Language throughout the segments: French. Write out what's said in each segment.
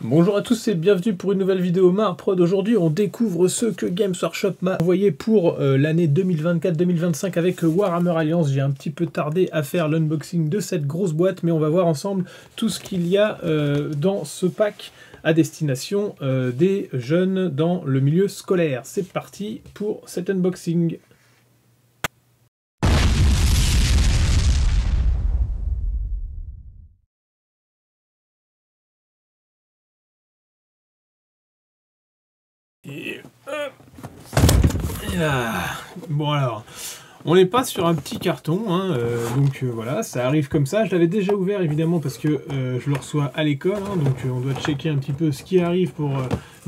Bonjour à tous et bienvenue pour une nouvelle vidéo Marprod. Aujourd'hui on découvre ce que Games Workshop m'a envoyé pour l'année 2024-2025 avec Warhammer Alliance. J'ai un petit peu tardé à faire l'unboxing de cette grosse boîte, mais on va voir ensemble tout ce qu'il y a dans ce pack à destination des jeunes dans le milieu scolaire. C'est parti pour cet unboxing. Et là. Bon alors, on n'est pas sur un petit carton, hein, donc voilà, ça arrive comme ça. Je l'avais déjà ouvert évidemment parce que je le reçois à l'école, hein, donc on doit checker un petit peu ce qui arrive pour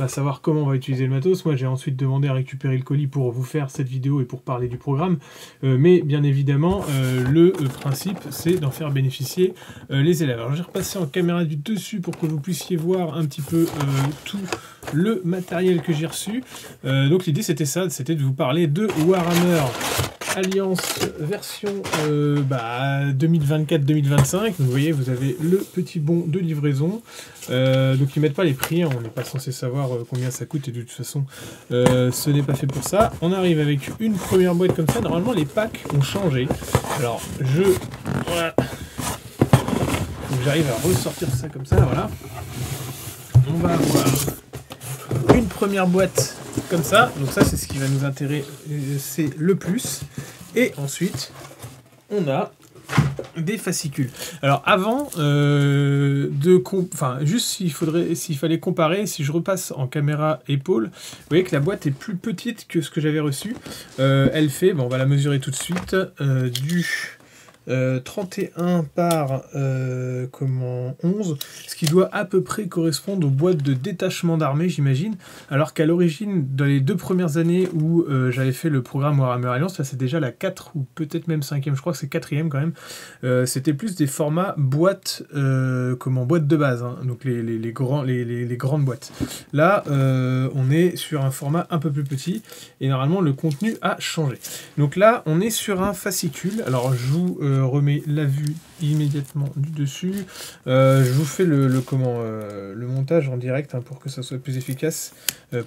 savoir comment on va utiliser le matos. Moi j'ai ensuite demandé à récupérer le colis pour vous faire cette vidéo et pour parler du programme, mais bien évidemment le principe c'est d'en faire bénéficier les élèves. Alors j'ai repassé en caméra du dessus pour que vous puissiez voir un petit peu tout le matériel que j'ai reçu. Donc l'idée c'était ça, c'était de vous parler de Warhammer Alliance version 2024-2025. Vous voyez, vous avez le petit bon de livraison. Donc ils mettent pas les prix, hein, on n'est pas censé savoir combien ça coûte et de toute façon ce n'est pas fait pour ça. On arrive avec une première boîte comme ça. Normalement les packs ont changé. Alors voilà. Donc j'arrive à ressortir ça comme ça, voilà. On va avoir une première boîte comme ça, donc ça c'est ce qui va nous intéresser le plus, et ensuite on a des fascicules. Alors avant juste s'il fallait comparer, si je repasse en caméra épaule, vous voyez que la boîte est plus petite que ce que j'avais reçu. Elle fait, on va la mesurer tout de suite, du 31 par 11, ce qui doit à peu près correspondre aux boîtes de détachement d'armée, j'imagine, alors qu'à l'origine, dans les 2 premières années où j'avais fait le programme Warhammer Alliance, là c'est déjà la 4 ou peut-être même 5e, je crois que c'est 4e quand même, c'était plus des formats boîtes, boîtes de base, hein, donc les grandes boîtes. Là, on est sur un format un peu plus petit, et normalement le contenu a changé. Donc là, on est sur un fascicule. Alors je vous remets la vue immédiatement du dessus. Je vous fais le montage en direct, hein, pour que ça soit plus efficace.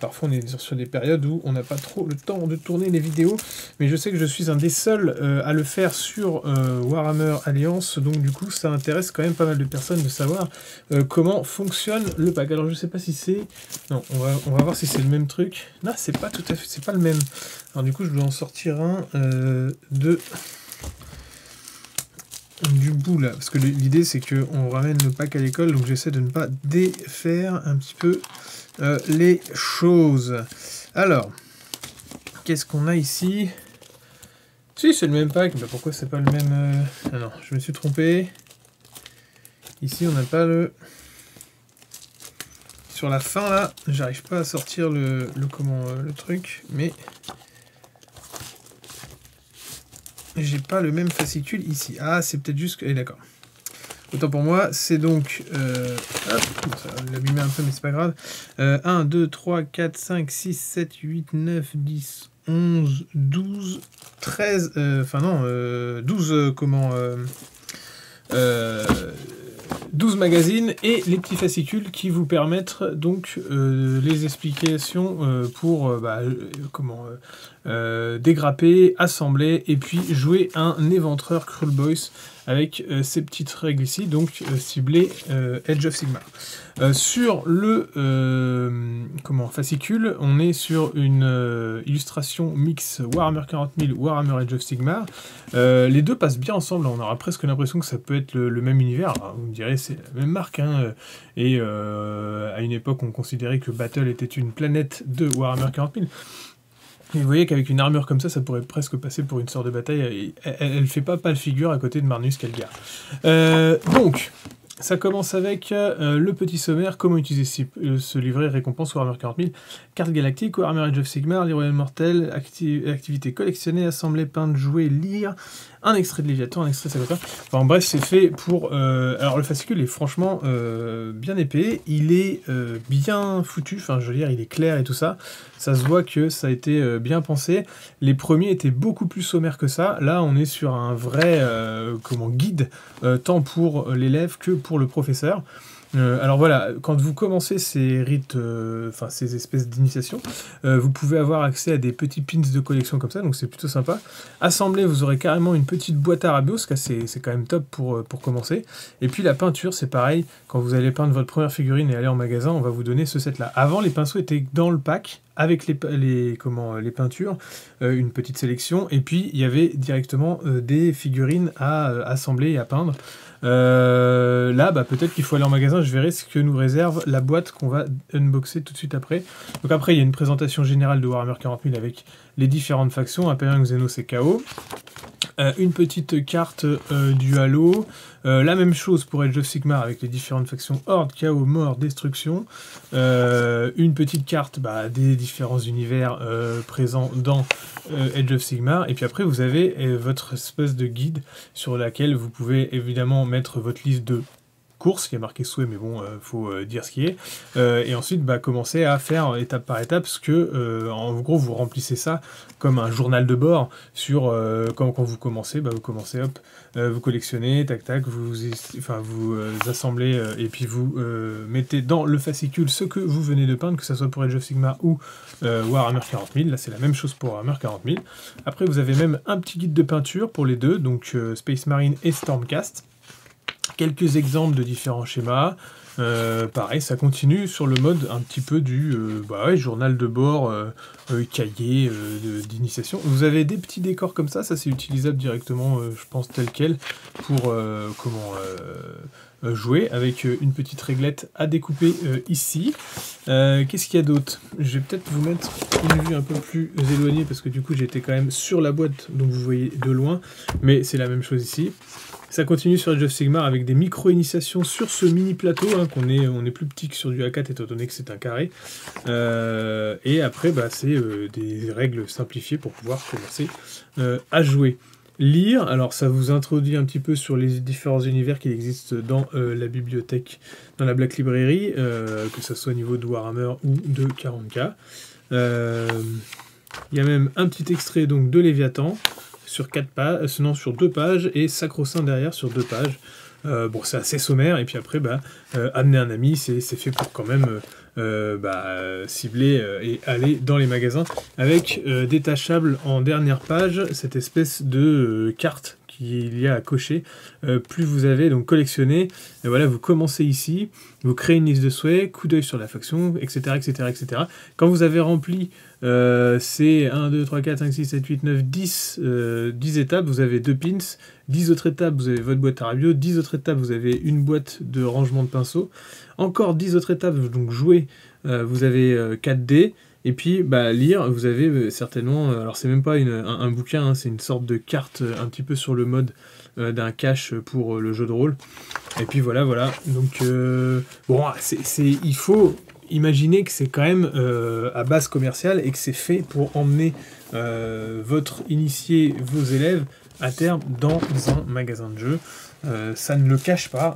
Parfois on est sur des périodes où on n'a pas trop le temps de tourner les vidéos, mais je sais que je suis un des seuls à le faire sur Warhammer Alliance, donc du coup ça intéresse quand même pas mal de personnes de savoir comment fonctionne le pack. Alors je sais pas si c'est... Non, on va voir si c'est le même truc. Non, c'est pas tout à fait, c'est pas le même. Alors du coup je dois en sortir un du bout là, parce que l'idée c'est que on ramène le pack à l'école, donc j'essaie de ne pas défaire un petit peu les choses. Alors, qu'est-ce qu'on a ici? Si, c'est le même pack, mais pourquoi c'est pas le même Ah non, je me suis trompé. Ici on n'a pas le... Sur la fin là, j'arrive pas à sortir le truc, mais... J'ai pas le même fascicule ici. Ah, c'est peut-être juste que... Eh, d'accord. Autant pour moi, c'est donc... hop, ça va l'abîmer un peu, mais c'est pas grave. 1, 2, 3, 4, 5, 6, 7, 8, 9, 10, 11, 12, 13... 12... 12 magazines et les petits fascicules qui vous permettent donc les explications pour dégrapper, assembler et puis jouer un éventreur Cruel Boys avec ces petites règles ici, donc ciblées Age of Sigmar. Sur le fascicule, on est sur une illustration mix Warhammer 40 000, Warhammer Age of Sigmar. Les deux passent bien ensemble, on aura presque l'impression que ça peut être le même univers. Alors, vous me direz, c'est la même marque, hein, et à une époque on considérait que Battle était une planète de Warhammer 40 000. Et vous voyez qu'avec une armure comme ça pourrait presque passer pour une sorte de bataille. Elle fait pas le figure à côté de Marnus Calgar. Donc, ça commence avec le petit sommaire, comment utiliser ce livret récompense Warhammer 40 000, carte galactique, Warhammer Age of Sigmar, les royaumes mortels, activités collectionnées, assembler, peindre, jouer, lire, un extrait de Léviathan, un extrait de Sagopa. Enfin bref, c'est fait pour... alors le fascicule est franchement bien épais, il est bien foutu, enfin je veux dire, il est clair et tout ça. Ça se voit que ça a été bien pensé. Les premiers étaient beaucoup plus sommaires que ça. Là, on est sur un vrai guide, tant pour l'élève que pour le professeur. Alors voilà, quand vous commencez ces rites, enfin ces espèces d'initiation, vous pouvez avoir accès à des petits pins de collection comme ça, donc c'est plutôt sympa. Assemblé, vous aurez carrément une petite boîte à Rabios, c'est quand même top pour commencer. Et puis la peinture, c'est pareil, quand vous allez peindre votre première figurine et aller en magasin, on va vous donner ce set-là. Avant, les pinceaux étaient dans le pack, avec les peintures, une petite sélection, et puis il y avait directement des figurines à assembler et à peindre. Là, peut-être qu'il faut aller en magasin, je verrai ce que nous réserve la boîte qu'on va unboxer tout de suite après. Donc après, il y a une présentation générale de Warhammer 40 000 avec les différentes factions, Hyperion, Xenos et Chaos. Une petite carte du Halo, la même chose pour Age of Sigmar avec les différentes factions Horde, Chaos, Mort, Destruction, une petite carte des différents univers présents dans Age of Sigmar, et puis après vous avez votre espèce de guide sur laquelle vous pouvez évidemment mettre votre liste de course, qui est marqué souhait, mais bon, faut dire ce qui est, et ensuite commencer à faire étape par étape, ce que, en gros, vous remplissez ça comme un journal de bord, sur, quand vous commencez, vous commencez, hop, vous collectionnez, tac tac, vous assemblez, et puis vous mettez dans le fascicule ce que vous venez de peindre, que ce soit pour Age of Sigmar ou Warhammer 40 000, là c'est la même chose pour Warhammer 40 000. Après vous avez même un petit guide de peinture pour les deux, donc Space Marine et Stormcast. Quelques exemples de différents schémas. Pareil, ça continue sur le mode un petit peu du journal de bord, cahier d'initiation. Vous avez des petits décors comme ça c'est utilisable directement, je pense, tel quel, pour jouer, avec une petite réglette à découper ici. Qu'est-ce qu'il y a d'autre? Je vais peut-être vous mettre une vue un peu plus éloignée, parce que du coup j'étais quand même sur la boîte, donc vous voyez de loin, mais c'est la même chose ici. Ça continue sur Age of Sigmar avec des micro-initiations sur ce mini plateau, on est plus petit que sur du A4 étant donné que c'est un carré. Et après, c'est des règles simplifiées pour pouvoir commencer à jouer. Lire, alors ça vous introduit un petit peu sur les différents univers qui existent dans la bibliothèque, dans la Black Library, que ce soit au niveau de Warhammer ou de 40K. Il y a même un petit extrait donc de Léviathan, sur 4 pages, sinon sur 2 pages, et Sacro-Saint derrière sur 2 pages. Bon, c'est assez sommaire, et puis après, amener un ami, c'est fait pour quand même cibler et aller dans les magasins, avec détachable en dernière page, cette espèce de carte qu'il y a à cocher. Plus vous avez donc collectionné, et voilà, vous commencez ici, vous créez une liste de souhaits, coup d'œil sur la faction, etc., etc., etc. Quand vous avez rempli c'est 1, 2, 3, 4, 5, 6, 7, 8, 9, 10, 10 étapes, vous avez 2 pins, 10 autres étapes, vous avez votre boîte à Rabios, 10 autres étapes, vous avez une boîte de rangement de pinceaux, encore 10 autres étapes, donc jouer, vous avez 4 dés, et puis lire, vous avez certainement, alors c'est même pas un bouquin, c'est une sorte de carte un petit peu sur le mode d'un cache pour le jeu de rôle, et puis voilà, donc bon, il faut imaginez que c'est quand même à base commerciale et que c'est fait pour emmener votre initié, vos élèves, à terme dans un magasin de jeu. Ça ne le cache pas,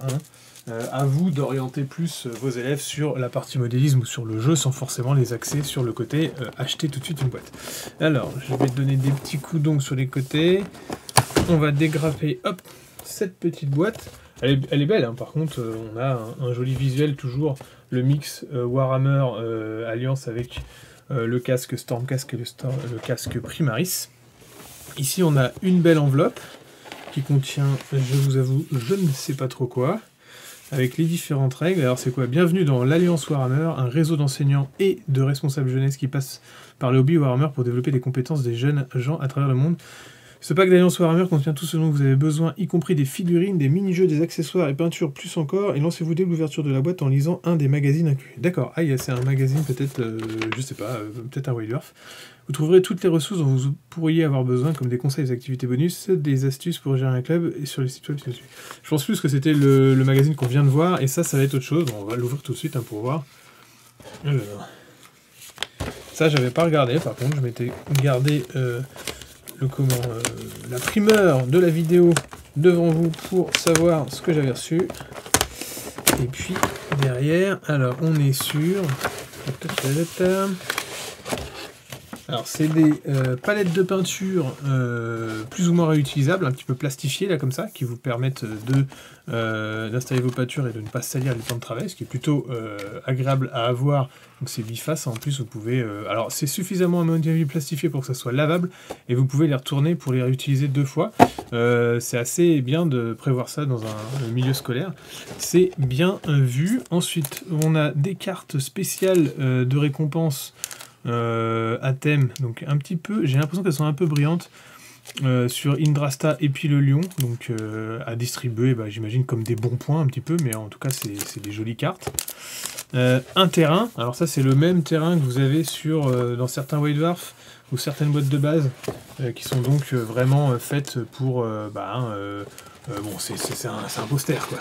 à vous d'orienter plus vos élèves sur la partie modélisme ou sur le jeu sans forcément les axer sur le côté acheter tout de suite une boîte. Alors, je vais donner des petits coups d'ongles sur les côtés. On va dégrapper, hop, cette petite boîte. Elle est belle, par contre, on a un joli visuel toujours. Le mix Warhammer Alliance avec le casque Stormcast et le casque Primaris. Ici, on a une belle enveloppe qui contient, je vous avoue, je ne sais pas trop quoi, avec les différentes règles. Alors, c'est quoi? Bienvenue dans l'Alliance Warhammer, un réseau d'enseignants et de responsables jeunesse qui passe par le hobby Warhammer pour développer les compétences des jeunes gens à travers le monde. Ce pack d'Alliance Warhammer contient tout ce dont vous avez besoin, y compris des figurines, des mini-jeux, des accessoires et peintures, plus encore, et lancez-vous dès l'ouverture de la boîte en lisant un des magazines inclus. D'accord, c'est un magazine peut-être, je sais pas, peut-être un Wild Earth. Vous trouverez toutes les ressources dont vous pourriez avoir besoin, comme des conseils, des activités bonus, des astuces pour gérer un club, et sur les sites web. Je pense plus que c'était le magazine qu'on vient de voir, et ça va être autre chose. Bon, on va l'ouvrir tout de suite pour voir. Alors. Ça, j'avais pas regardé, par contre, je m'étais gardé... la primeur de la vidéo devant vous pour savoir ce que j'avais reçu. Et puis derrière, alors on est sur Alors c'est des palettes de peinture plus ou moins réutilisables, un petit peu plastifiées là comme ça, qui vous permettent d'installer vos peintures et de ne pas salir les temps de travail, ce qui est plutôt agréable à avoir. Donc c'est biface, en plus vous pouvez... alors c'est suffisamment à mon avis plastifié pour que ça soit lavable, et vous pouvez les retourner pour les réutiliser 2 fois. C'est assez bien de prévoir ça dans un milieu scolaire. C'est bien vu. Ensuite on a des cartes spéciales de récompense à thème, donc un petit peu, j'ai l'impression qu'elles sont un peu brillantes sur Indrasta et puis le lion, donc à distribuer, bah, j'imagine comme des bons points un petit peu, mais en tout cas c'est des jolies cartes. Un terrain, alors ça c'est le même terrain que vous avez sur dans certains White Dwarf ou certaines boîtes de base qui sont donc vraiment faites pour bon, c'est un poster quoi.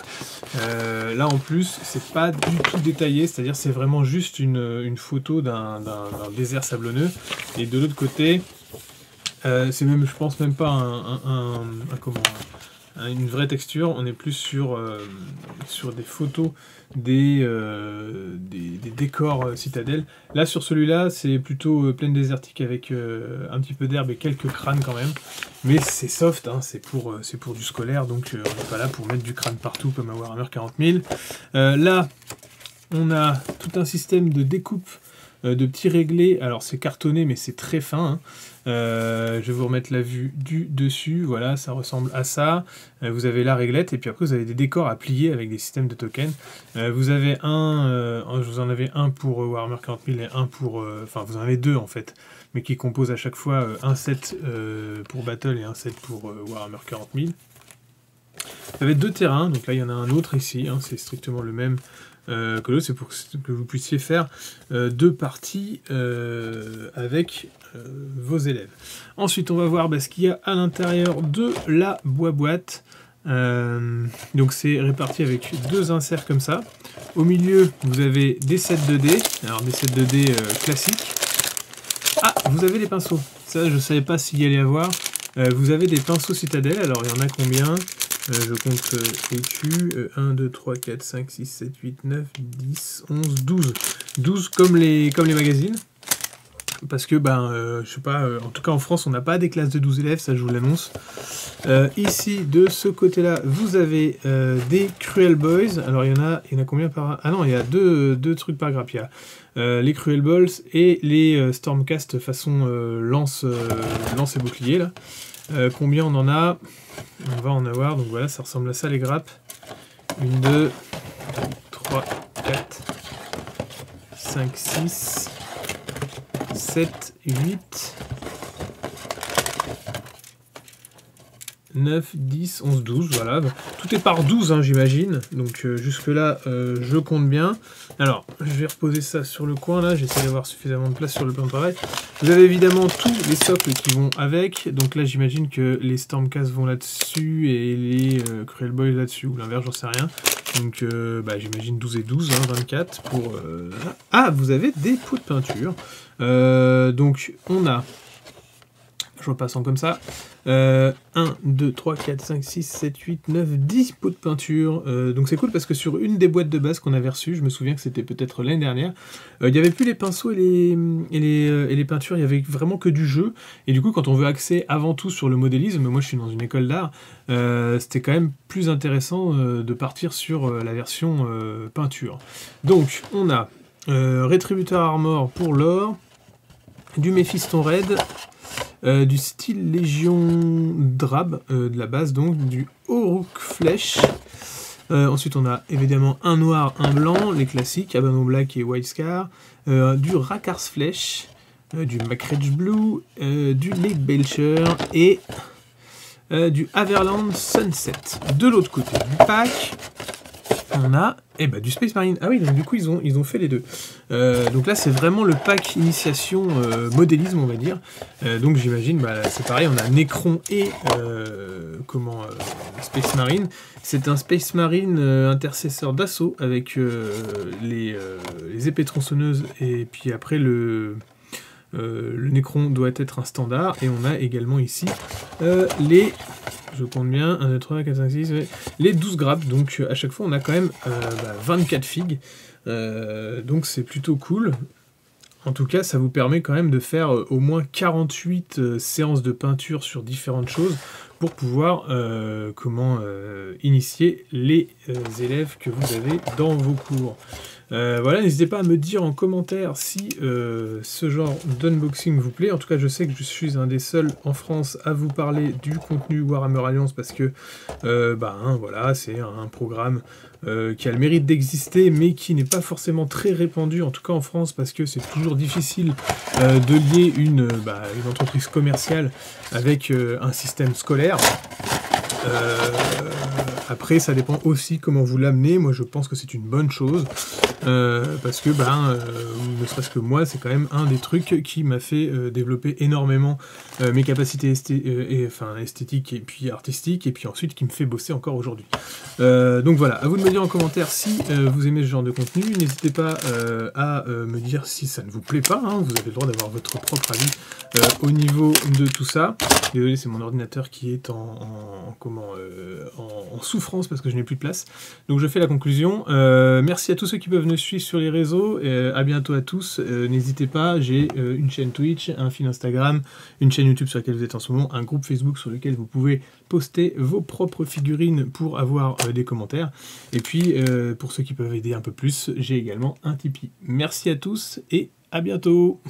Là en plus, c'est pas du tout détaillé, c'est-à-dire c'est vraiment juste une photo d'un désert sablonneux. Et de l'autre côté, c'est même, je pense même pas une vraie texture. On est plus sur des photos des décors citadelles. Là sur celui-là, c'est plutôt plaine désertique avec un petit peu d'herbe et quelques crânes quand même. Mais c'est soft, hein, c'est pour du scolaire, donc on n'est pas là pour mettre du crâne partout comme à Warhammer 40 000. Là, on a tout un système de découpe de petits réglés. Alors c'est cartonné, mais c'est très fin, hein. Je vais vous remettre la vue du dessus, voilà, ça ressemble à ça. Vous avez la réglette, et puis après vous avez des décors à plier avec des systèmes de tokens. Vous avez je vous en avais un pour Warhammer 40 000 et un pour... Enfin, vous en avez 2 en fait, mais qui composent à chaque fois un set pour Battle et un set pour Warhammer 40 000. Vous avez 2 terrains, donc là il y en a un autre ici, hein, c'est strictement le même que l'autre, c'est pour que vous puissiez faire 2 parties avec vos élèves. Ensuite, on va voir ce qu'il y a à l'intérieur de la boîte. Donc c'est réparti avec 2 inserts comme ça. Au milieu, vous avez des sets de dés, alors des sets de dés classiques. Ah, vous avez les pinceaux. Ça, je ne savais pas s'il y allait avoir. Vous avez des pinceaux citadelles, alors il y en a combien ? Je compte les culs, 1, 2, 3, 4, 5, 6, 7, 8, 9, 10, 11, 12. 12 comme les magazines. Parce que, je sais pas, en tout cas en France, on n'a pas des classes de 12 élèves, ça je vous l'annonce. Ici, de ce côté-là, vous avez des Cruel Boys. Alors, il y en a combien par... Ah non, il y a deux trucs par grappe. Il y a les Cruel Boys et les Stormcast façon lance et bouclier, là. Combien on en a? On va en avoir, donc voilà, ça ressemble à ça les grappes. 1, 2, 3, 4, 5, 6, 7, 8, 9, 10, 11, 12, voilà. Tout est par 12, hein, j'imagine. Donc jusque-là, je compte bien. Alors, je vais reposer ça sur le coin, là. J'essaie d'avoir suffisamment de place sur le plan de travail. Vous avez évidemment tous les socles qui vont avec. Donc là, j'imagine que les Stormcast vont là-dessus et les Cruel Boys là-dessus. Ou l'inverse, j'en sais rien. Donc, j'imagine 12 et 12, hein, 24 pour... Ah, vous avez des pots de peinture. Donc, on a... Je repasse en comme ça. 1, 2, 3, 4, 5, 6, 7, 8, 9, 10 pots de peinture. Donc c'est cool parce que sur une des boîtes de base qu'on avait reçues, je me souviens que c'était peut-être l'année dernière, il n'y avait plus les pinceaux et les peintures, il n'y avait vraiment que du jeu. Et du coup, quand on veut axer avant tout sur le modélisme, moi je suis dans une école d'art, c'était quand même plus intéressant de partir sur la version peinture. Donc on a Rétributeur Armor pour l'or, du Méphiston Raid, du style Légion Drab, de la base donc, du Oruk Flèche. Ensuite on a évidemment un noir, un blanc, les classiques, Abaddon Black et White Scar, du Rakar's Flèche, du Macredge Blue, du Lake Belcher et du Haverland Sunset. De l'autre côté du pack, on a du Space Marine. Ah oui, donc du coup ils ont fait les deux. Donc là c'est vraiment le pack initiation modélisme, on va dire. Donc j'imagine, c'est pareil, on a Necron et Space Marine. C'est un Space Marine intercesseur d'assaut avec les épées tronçonneuses, et puis après le Necron doit être un standard. Et on a également ici les... Je compte bien, 1, 2, 3, 4, 5, 6, ouais, les 12 grappes, donc à chaque fois on a quand même 24 figues, donc c'est plutôt cool. En tout cas, ça vous permet quand même de faire au moins 48 séances de peinture sur différentes choses pour pouvoir initier les élèves que vous avez dans vos cours. Voilà, n'hésitez pas à me dire en commentaire si ce genre d'unboxing vous plaît. En tout cas, je sais que je suis un des seuls en France à vous parler du contenu Warhammer Alliance parce que voilà, c'est un programme qui a le mérite d'exister, mais qui n'est pas forcément très répandu, en tout cas en France, parce que c'est toujours difficile de lier une entreprise commerciale avec un système scolaire. Après, ça dépend aussi comment vous l'amenez. Moi, je pense que c'est une bonne chose, parce que, ne serait-ce que moi, c'est quand même un des trucs qui m'a fait développer énormément mes capacités esthétiques et puis artistiques, et puis ensuite qui me fait bosser encore aujourd'hui. Donc voilà, à vous de me dire en commentaire si vous aimez ce genre de contenu. N'hésitez pas à me dire si ça ne vous plaît pas, hein. Vous avez le droit d'avoir votre propre avis au niveau de tout ça. Désolé, c'est mon ordinateur qui est en souffrance parce que je n'ai plus de place. Donc je fais la conclusion. Merci à tous ceux qui peuvent nous suivre sur les réseaux. À bientôt à tous. N'hésitez pas, j'ai une chaîne Twitch, un fil Instagram, une chaîne YouTube sur laquelle vous êtes en ce moment, un groupe Facebook sur lequel vous pouvez poster vos propres figurines pour avoir des commentaires. Et puis, pour ceux qui peuvent aider un peu plus, j'ai également un Tipeee. Merci à tous et à bientôt.